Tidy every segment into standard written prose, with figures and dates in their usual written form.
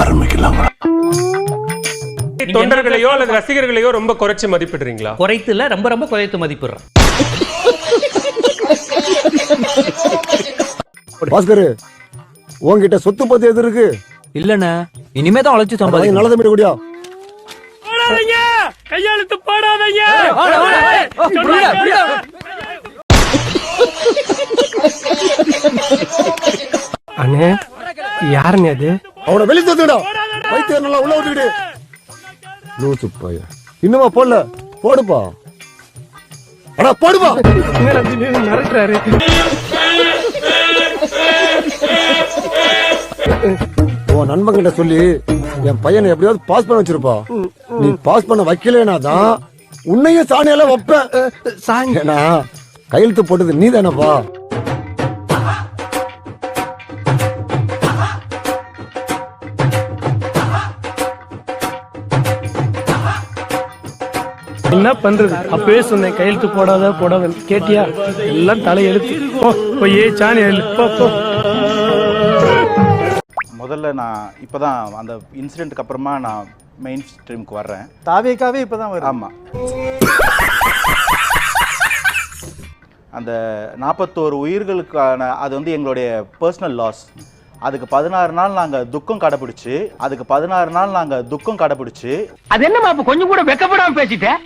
ஆரம்பிக்கலாம். தொண்டர்களையோ அல்லது ரசிகர்களையோ ரொம்ப குறைச்சு மதிப்பிடுறீங்களா? குறைத்து இல்ல, ரொம்ப ரொம்ப குறைத்து மதிப்பிடுறோம். பாஸ்கர், உன்கிட்ட சொத்து பத்தி எது இருக்கு? இல்லண்ணே, இனிமேதான் அழைச்சு சம்பாதிக்க. நல்ல தம்பி கூடியா கையெழுத்து போடாதீங்க. அண்ணே, யாருன்னு அது? அவனை வெளியே தூக்கிடா. வைத்தியர் நல்லா உள்ள விட்டுக்கிட்டு. லூசு பைய. இன்னுமா போடல? போடுப்பா. அடா போடுப்பா. மிரட்டுறாரு. உன் நண்பன் கிட்ட சொல்லி என் பையனை எப்படியாவது பாஸ் பண்ண வச்சிருப்பா. நீ பாஸ் பண்ண வைக்கலனா தான் உன்னையும் சாணியால வைப்பேன். ஏன்னா கையெழுத்து போட்டது நீ தானப்பா. என்ன பண்றது? அப்பவே சொன்னேன் கையெழுத்து போடாத கேட்டியா? எல்லாம் தலையெழுத்து. போய் சாணி எழுத்து. முதல்ல நான் இப்போதான் அந்த இன்சிடென்ட்க்கு அப்புறமா நான் மெயின் ஸ்ட்ரீமுக்கு வர்றேன். தாவேக்காவே இப்போதான் வரும். ஆமாம், அந்த 41 உயிர்களுக்கான அது வந்து எங்களுடைய பர்சனல் லாஸ். அதுக்கு 16 நாள் நாங்கள் துக்கம் கடைபிடிச்சு அது என்னமா அப்ப கொஞ்சம் கூட வெக்கப்படாம பேசிட்டேன்.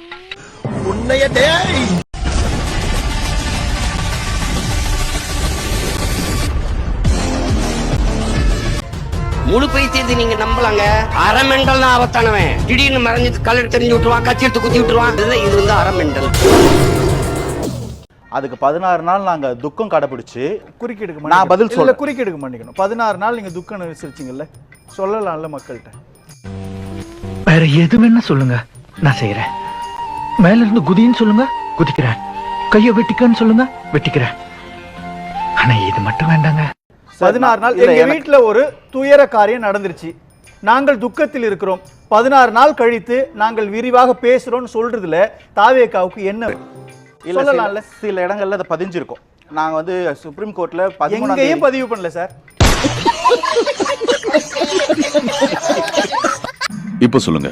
முழு பைத்தியத்தை நீங்க நம்பலாங்க. அரமெண்டல் தான் ஆபத்தானவன். திடீர்னு மறைஞ்சு கலர் தெரிஞ்சு விட்டுருவான், கட்சி எடுத்து குத்தி விட்டுருவான். இது வந்து அரமெண்டல். அதுக்கு 16 நாள் நாங்கள் துக்கம் கடைபிடிச்சு குறுக்கீடுக்கு நான் பதில் சொல்ல குறுக்கீடுக்கு மன்னிக்கணும். 16 நாள் நீங்க துக்கம் அனுசரிச்சிங்கல்ல, சொல்லலாம்ல மக்கள்கிட்ட. வேற எது வேணா சொல்லுங்க, நான் செய்யறேன். மேல இருந்து குதின்னு சொல்லுங்க, குதிக்கிறேன். கைய வெட்டிக்கன்னு சொல்லுங்க, வெட்டிக்கிறேன். ஆனா இது மட்டும் வேண்டாங்க. 16 நாள் எங்க வீட்டுல ஒரு துயர காரியம் நடந்துருச்சு, நாங்கள் துக்கத்தில் இருக்கிறோம். 16 நாள் கழித்து நாங்கள் விரிவாக பேசுறோம்னு சொல்றதுல தாவேக்காவுக்கு என்ன சொல்லலாம்ல? சில இடங்கள்ல அதை பதிஞ்சிருக்கோம். நாங்க வந்து சுப்ரீம் கோர்ட்ல எங்கேயும் பதிவு பண்ணல சார். இப்ப சொல்லுங்க,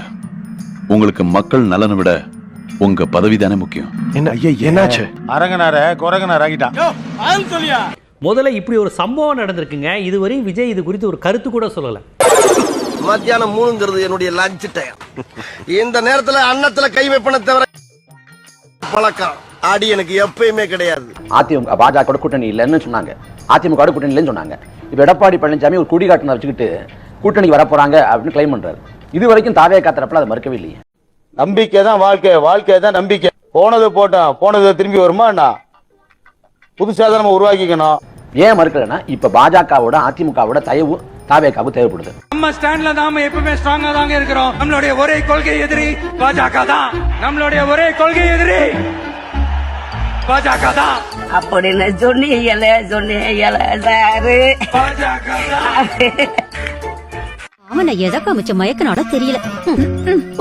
உங்களுக்கு மக்கள் நலனை விட உங்க பதவி தானே முக்கியம்? என்னாச்சு? அரங்கனார குரங்கனார் ஆகிட்டான். முதல்ல இப்படி ஒரு சம்பவம் நடந்திருக்குங்க. இதுவரை விஜய் இது குறித்து ஒரு கருத்து கூட சொல்லல. மத்தியானம் 3ங்கிறது என்னுடைய லஞ்ச் டைம். இந்த நேரத்துல அன்னத்துல கை வைப்பன தவிர பழக்கம் அடி எனக்கு எப்பயுமே கிடையாது. அதிமுக பாஜக கூட்டணி இல்லைன்னு சொன்னாங்க, அதிமுக கூட்டணி இல்லைன்னு சொன்னாங்க. இப்ப எடப்பாடி பழனிசாமி ஒரு குடிகாட்டனை வச்சுக்கிட்டு கூட்டணிக்கு வர போறாங்க அப்படின்னு கிளைம் பண்றாரு. இது வரைக்கும் தாவேகா தரப்புல அதை மறுக்கவே இல்லையே. நம்பிக்கை தான் வாழ்க்கை, வாழ்க்கை தான் நம்பிக்கை. போனது போட்டோம், போனது திரும்பி வருமா? புதுசா தான் நம்ம உருவாக்கிக்கணும். ஏன் மறுக்கலன்னா இப்ப பாஜகவோட அதிமுகவோட தயவு தாவேகாவுக்கு தேவைப்படுது. நம்ம ஸ்டாண்ட்ல நாம எப்பவுமே ஸ்ட்ராங்கா தாங்க இருக்கிறோம். நம்மளுடைய ஒரே கொள்கை எதிரி பாஜக தான். நம்மளுடைய ஒரே கொள்கை எதிரி பாஜக தான். அப்படின்னு சொன்னீங்க அவனை எதை காமிச்ச மயக்கனோட தெரியல.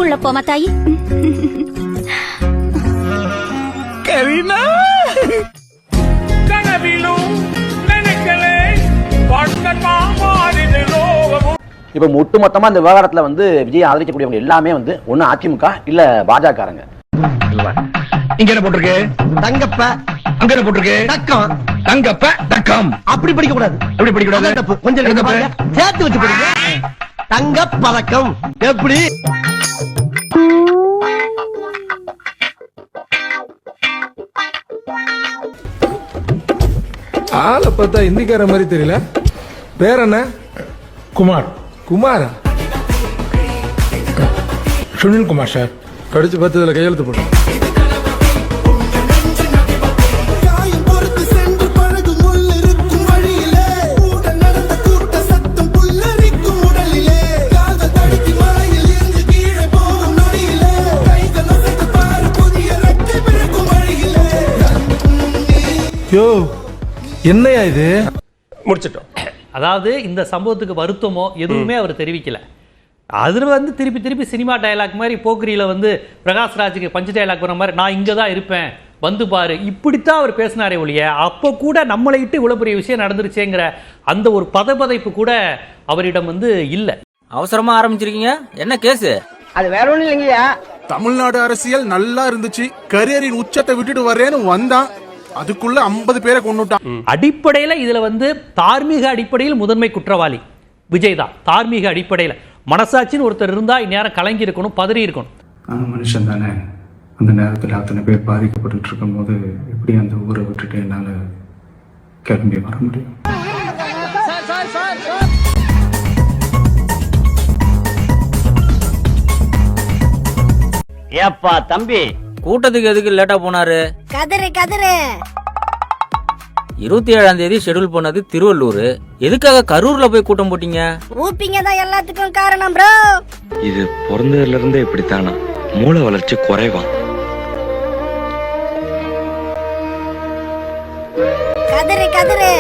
உள்ள போமா தாயி. இப்ப ஒட்டுமொத்தமா இந்த விவகாரத்துல வந்து விஜய் ஆதரிக்கக்கூடியவங்க எல்லாமே வந்து ஒண்ணு அதிமுக இல்ல பாஜகங்க. இங்க என்ன போட்டிருக்கு? தங்கப்ப. அங்க என்ன போட்டிருக்கு? தக்கம். தங்கப்ப தக்கம். அப்படி படிக்க கூடாது. எப்படி படிக்க கூடாது? கொஞ்சம் சேர்த்து வச்சு படிங்க. தங்க பதக்கம். எப்படி? ஆளை பார்த்தா இந்திக்கார மாதிரி தெரியல. பேர் என்ன? குமார். குமாரா? சுனில் குமார் சார். கடிச்சு பார்த்ததுல கையெழுத்து போட்டு. யோ, என்னையா இது? முடிச்சிட்டோம். அதாவது இந்த சம்பவத்துக்கு வருத்தமோ எதுவுமே அவர் தெரிவிக்கல. அதுல வந்து திருப்பி சினிமா டயலாக் மாதிரி போக்கிரியில வந்து பிரகாஷ்ராஜுக்கு பஞ்சு டயலாக் வர மாதிரி நான் இங்க தான் இருப்பேன் வந்து பாரு, இப்படித்தான் அவர் பேசினாரே ஒழிய அப்போ கூட நம்மளை இட்டு இவ்வளவு பெரிய விஷயம் நடந்துருச்சேங்கிற அந்த ஒரு பதபதைப்பு கூட அவரிடம் வந்து இல்லை. அவசரமா ஆரம்பிச்சிருக்கீங்க, என்ன கேஸ்? அது வேற ஒண்ணும் இல்லைங்கய்யா. தமிழ்நாடு அரசியல் நல்லா இருந்துச்சு, கரியரின் உச்சத்தை விட்டுட்டு வரேன்னு வந்தான், அதுக்குள்ள 50 பேரை கொண்டுட்டான். அடிப்படையில இதுல வந்து தார்மீக அடிப்படையில் முதன்மை குற்றவாளி விஜய் தான். தார்மீக அடிப்படையில மனசாட்சின்னு ஒருத்தர் இருந்தா இந்நேரம் கலங்கி இருக்கணும், பதறி இருக்கணும். நான் மனுஷன் தானே, அந்த நேரத்தில் அத்தனை பேர் பாதிக்கப்பட்டு இருக்கும் போது எப்படி அந்த ஊரை விட்டுட்டு என்னால கிளம்பி வர முடியும்? ஏப்பா தம்பி, கூட்டத்துக்கு எதுக்கு லேட்டா போனாரு? கதறு கதறு 27ஆம் தேதி ஷெட்யூல் பண்ணது திருவள்ளூர், எதுக்காக கரூர்ல போய் கூட்டம் போட்டீங்க? ஊப்பிங்க தான் எல்லாத்துக்கும் காரணம் ப்ரோ. இது பிறந்ததுல இருந்தே இப்படித்தானா? மூளை வளர்ச்சி குறைவான். கதறு கதறு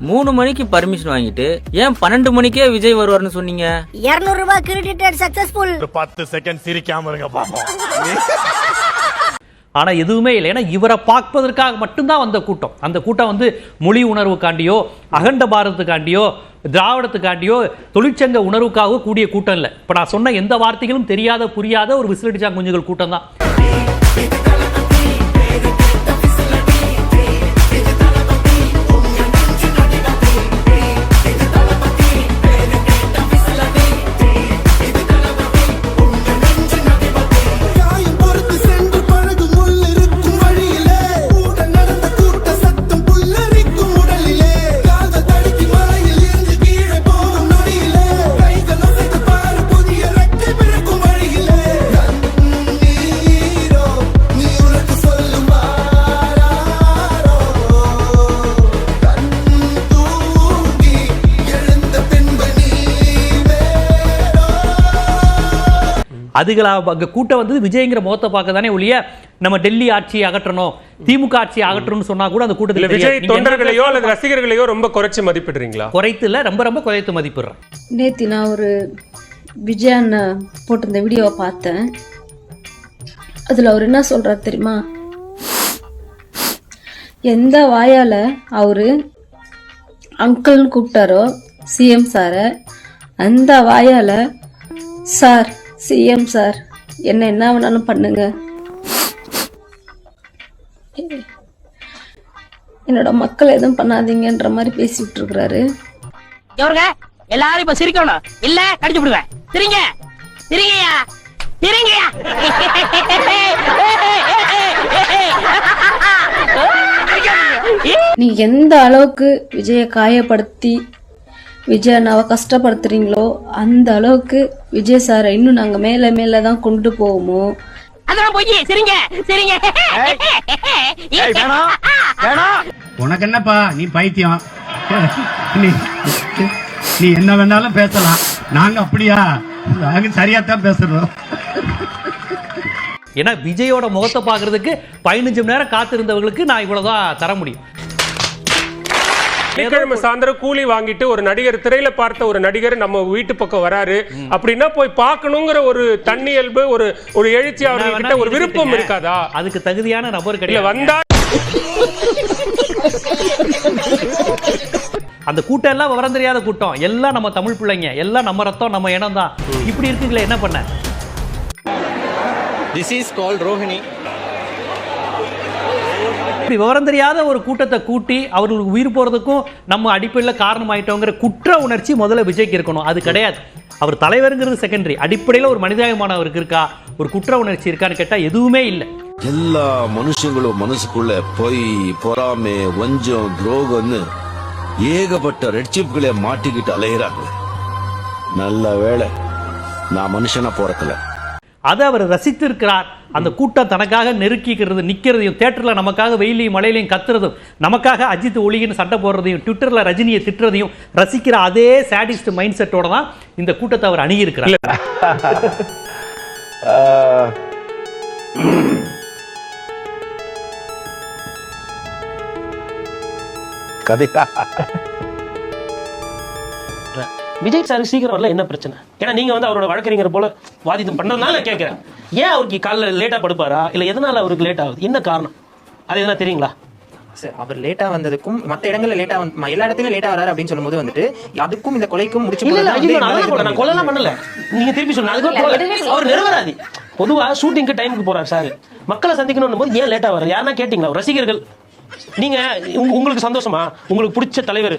3 மணிக்கு பர்மிஷன் வாங்கிட்டு ஏன் 12 மணிக்கே விஜய் வருவார்னு சொன்னீங்க? 200 ரூபாய் கிரெடிட்டட் சக்சஸ்ஃபுல். 10 செகண்ட் சிரிக்காம இருங்க பாப்போம். ஆனா எதுவுமே இல்லை. ஏன்னா இவரை பார்ப்பதற்காக மட்டும்தான் வந்த கூட்டம். அந்த கூட்டம் வந்து மொழி உணர்வுக்காண்டியோ அகண்ட பாரதத்துக்காண்டியோ திராவிடத்துக்காண்டியோ தொழிற்சங்க உணர்வுக்காக கூடிய கூட்டம் இல்லை. இப்ப நான் சொன்ன எந்த வார்த்தைகளும் தெரியாத புரியாத ஒரு விசிலடிச்சா குஞ்சுகள் கூட்டம் தான். அதுகளா அங்க கூட்டம் வந்து விஜய்ங்கிற முகத்தை பார்க்க தானே ஒழிய நம்ம டெல்லி ஆட்சியை அகற்றணும், திமுக ஆட்சியை அகற்றணும்னு சொன்னா கூட அந்த கூட்டத்தில் விஜய் தொண்டர்களையோ அல்லது ரசிகர்களையோ ரொம்ப குறைச்சு மதிப்பிடுறீங்களா? குறைத்து இல்ல, ரொம்ப ரொம்ப குறைத்து மதிப்பிடுறேன். நேத்து நான் ஒரு விஜய் அண்ணன் போட்ட இந்த வீடியோவை பார்த்தேன். அதுல அவர் என்ன சொல்றாரு தெரியுமா? எந்த வாயால அவரு அங்கிள்னு கூப்பிட்டாரோ சிஎம் சார, அந்த வாயால சார் சிஎம் சார் என்ன வேணாலும் பண்ணுங்க, என்னோட மக்கள் எதுவும் பண்ணாதீங்கன்ற மாதிரி பேசிட்டு இருக்கிறாரு. எல்லாரும் இப்ப சிரிக்கணும், இல்ல கடிச்சு விடுவேன். சிரிங்க சிரிங்கயா சிரிங்கயா. நீ எந்த அளவுக்கு விஜய காயப்படுத்தி விஜய் அண்ணாவை கஷ்டப்படுத்துறீங்களோ அந்த அளவுக்கு விஜய் சாரை இன்னும் நாங்க மேல மேல தான் கொண்டு போவோமோ. அதெல்லாம் போய் சிரிங்க சிரிங்க. உனக்கு என்னப்பா, நீ பைத்தியம், நீ என்ன வேணாலும் பேசலாம், நாங்க அப்படியா? நாங்க சரியா தான் பேசுறோம். ஏன்னா விஜயோட முகத்தை பார்க்கறதுக்கு 15 மணி நேரம் காத்திருந்தவங்களுக்கு நான் இவ்வளவுதான் தர முடியும். சனிக்கிழமை சாயந்தரம் கூலி வாங்கிட்டு ஒரு நடிகர், திரையில பார்த்த ஒரு நடிகர் நம்ம வீட்டு பக்கம் வராரு அப்படின்னா போய் பார்க்கணுங்கிற ஒரு தன்னியல்பு, ஒரு எழுச்சி அவர்கிட்ட ஒரு விருப்பம் இருக்காதா? அதுக்கு தகுதியான நபர் கிடையாது. வந்தா அந்த கூட்டம் எல்லாம் விவரம் தெரியாத கூட்டம், எல்லாம் நம்ம தமிழ் பிள்ளைங்க, எல்லாம் நம்ம ரத்தம் நம்ம இனம் தான். இப்படி இருக்குங்களே, என்ன பண்ண? This is called Rohini. இப்படி விவரம் தெரியாத ஒரு கூட்டத்தை கூட்டி அவர்களுக்கு உயிர் போறதுக்கும் நம்ம அடிப்படையில் காரணமாயிட்டோங்கிற குற்ற உணர்ச்சி முதல்ல விஜய்க்கு இருக்கணும். அது கிடையாது. அவர் தலைவருங்கிறது செகண்டரி. அடிப்படையில் ஒரு மனிதாபிமானவருக்கு இருக்கா, ஒரு குற்ற உணர்ச்சி இருக்கான்னு கேட்டா எதுவுமே இல்லை. எல்லா மனுஷங்களும் மனசுக்குள்ள பொய், பொறாமை, வஞ்சம், துரோகம்னு ஏகப்பட்ட ரெட்சிப்களை மாட்டிக்கிட்டு அலையிறாங்க. நல்ல வேளை நான் மனுஷனா போறக்கல. அதை அவர் ரசித்திருக்கிறார். அந்த கூட்டம் தனக்காக நெருக்கிக்கிறது, நிற்கிறதையும், தேட்டரில் நமக்காக வெயிலையும் மழையிலையும் கத்துறதும், நமக்காக அஜித் ஒளிகின்னு சண்டை போடுறதையும், ட்விட்டரில் ரஜினியை திட்டுறதையும் ரசிக்கிற அதே சாடிஸ்ட் மைண்ட் செட்டோட தான் இந்த கூட்டத்தை அவர் அணுகியிருக்கிறார். விஜய் சார் சீக்கிரம் வரல, என்ன பிரச்சனை? ஏன்னா நீங்க வந்து அவரோட வழக்கறிஞர் போல வாதிதம் பண்றதுனால நான் கேட்கிறேன், ஏன் அவருக்கு காலைல லேட்டா படுப்பாரா, இல்ல எதனால அவருக்கு லேட் ஆகுது, என்ன காரணம்? அது எதனா தெரியுங்களா? சார் அவர் லேட்டா வந்ததுக்கும் மத்த இடங்கள்ல லேட்டா எல்லா இடத்துலயும் லேட்டா வராரு அப்படின்னு சொல்லும்போது வந்துட்டு அதுக்கும் இந்த கொலைக்கும் முடிச்சு நான் கொலைலாம் பண்ணல. நீங்க திருப்பி சொல்லுங்க. அவர் நிரபராதி. பொதுவா ஷூட்டிங்க்கு டைமுக்கு போறாரு சார். மக்களை சந்திக்கணும் போது ஏன் லேட்டா வர யாருன்னா கேட்டீங்களா? ரசிகர்கள் நீங்க உங்களுக்கு சந்தோஷமா? உங்களுக்கு பிடிச்ச தலைவர்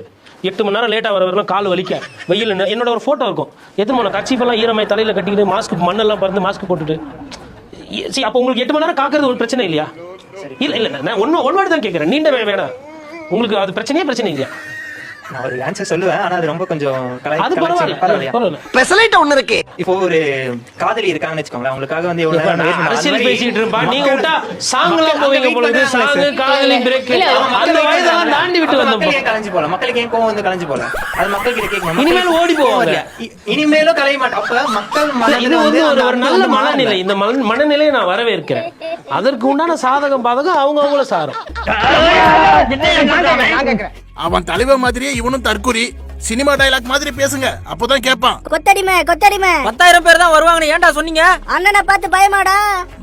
8 மணி நேரம் லேட்டா வரவரெல்லாம் கால் வலிக்க வெயில் என்னோட ஒரு போட்டோ இருக்கும். எத்தனை கட்சிப்பெல்லாம் ஈரமாய் தலையில கட்டிக்கிட்டு மாஸ்க் மண்ணெல்லாம் பறந்து மாஸ்க் போட்டுட்டு அப்போ உங்களுக்கு 8 மணி நேரம் காக்குறது ஒரு பிரச்சனை இல்லையா? இல்ல நான் ஒன்னு தான் கேட்கறேன். நீண்ட வேணாம். உங்களுக்கு அது பிரச்சனை இல்லையா? நான் ஒரு ஆன்சர் சொல்லுவேன். ஆனா அது ரொம்ப கொஞ்சம் அது பரவாயில்ல. ஸ்பெஷலைட் ஒன்னு இருக்கு. இப்போ ஒரு காதலி இருக்காங்கன்னு வச்சுக்கோங்களேன். அவங்களுக்காக வந்து அரசியல் பேசிட்டு இருப்பா. நீங்க விட்டா சாங்லாம் போவீங்க பொழுது சாங் காதலி பிரேக் அந்த வயதெல்லாம் தாண்டி விட்டு வந்தோம். கலைஞ்சு போல மக்களுக்கு ஏன் கோவம் வந்து கலைஞ்சு போல அது மக்கள் கிட்ட கேட்கணும். இனிமேல் ஓடி போவாங்க. இனிமேலும் கலைய மாட்டோம். அப்ப மக்கள் இது வந்து ஒரு நல்ல மனநிலை. இந்த மனநிலையை நான் வரவேற்கிறேன். அதற்கு உண்டான சாதகம் பாதகம் அவங்கள சாரும். அவன் தலைவர் மாதிரியே இவனும் தற்குறி. சினிமா டயலாக் மாதிரி பேசுங்க, அப்பதான் கேட்பான். கொத்தடிமை 10,000 பேர் தான் வருவாங்கன்னு ஏன்டா சொன்னீங்க? அண்ணனை பார்த்து பயமாடா?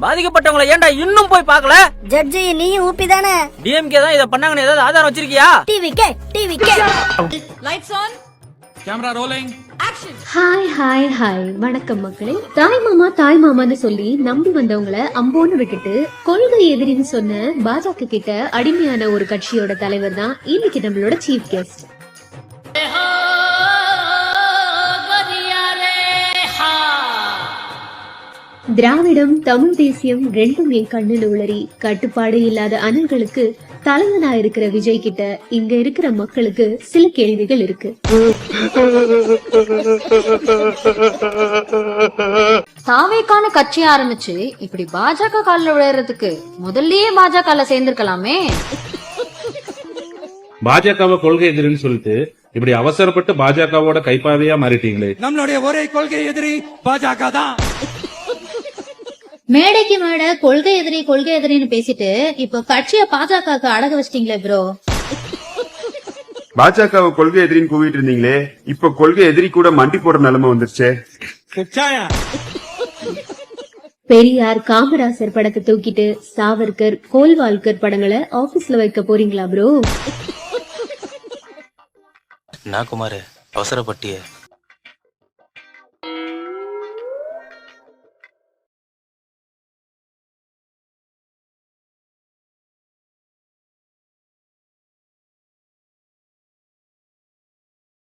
பாதிக்கப்பட்டவங்களை ஏன்டா இன்னும் போய் பார்க்கல? ஜட்ஜி நீயும் ஊப்பி தானே? டிஎம்கே தான் இத பண்ணாங்கன்னு ஏதாவது ஆதாரம் வச்சிருக்கியா? டிவிக்கே lights on, camera rolling, action. Hi வணக்கம் மக்களே. தாய் மாமான்னு சொல்லி நம்பி வந்தவங்கள அம்போன்னு விட்டுட்டு கொள்கை எதிரின்னு சொன்ன பாஜக கிட்ட அடிமையான ஒரு கட்சியோட தலைவர் தான் இன்னைக்கு நம்மளோட சீஃப் கெஸ்ட். திராவிடம் தமிழ் தேசியம் ரெண்டும் என் கண்ணுல உளறி கட்டுப்பாடு இல்லாத அனல்களுக்கு தலைவனா இருக்கிற விஜய் கிட்ட இங்க இருக்கிற மக்களுக்கு சில கேள்விகள் இருக்கு. தாவேக்கான கட்சி ஆரம்பிச்சு இப்படி பாஜக காலில் விளையாடுறதுக்கு முதல்லயே பாஜக சேர்ந்திருக்கலாமே. பாஜகவை கொள்கை எதிரின்னு சொல்லிட்டு இப்படி அவசரப்பட்டு பாஜகவோட கைப்பாவையா மாறிட்டீங்களே. நம்மளுடைய ஒரே கொள்கை எதிரி பாஜக தான். மேடைக்கு மேடை கொள்கை எதிரின்னு பேசிட்டு இப்ப கட்சிய பாஜக அடக வச்சிட்டீங்களே ப்ரோ. பாஜகவை கொள்கை எதிரின்னு கூவிட்டு இருந்தீங்களே, இப்ப கொள்கை எதிரி கூட மண்டி போடுற நிலைமை வந்துருச்சே. பெரியார் காமராசர் படத்தை தூக்கிட்டு சாவர்கர் கோல்வால்கர் படங்களை ஆபீஸ்ல வைக்க போறீங்களா ப்ரோ? நான் குமார் அவசரப்பட்டிய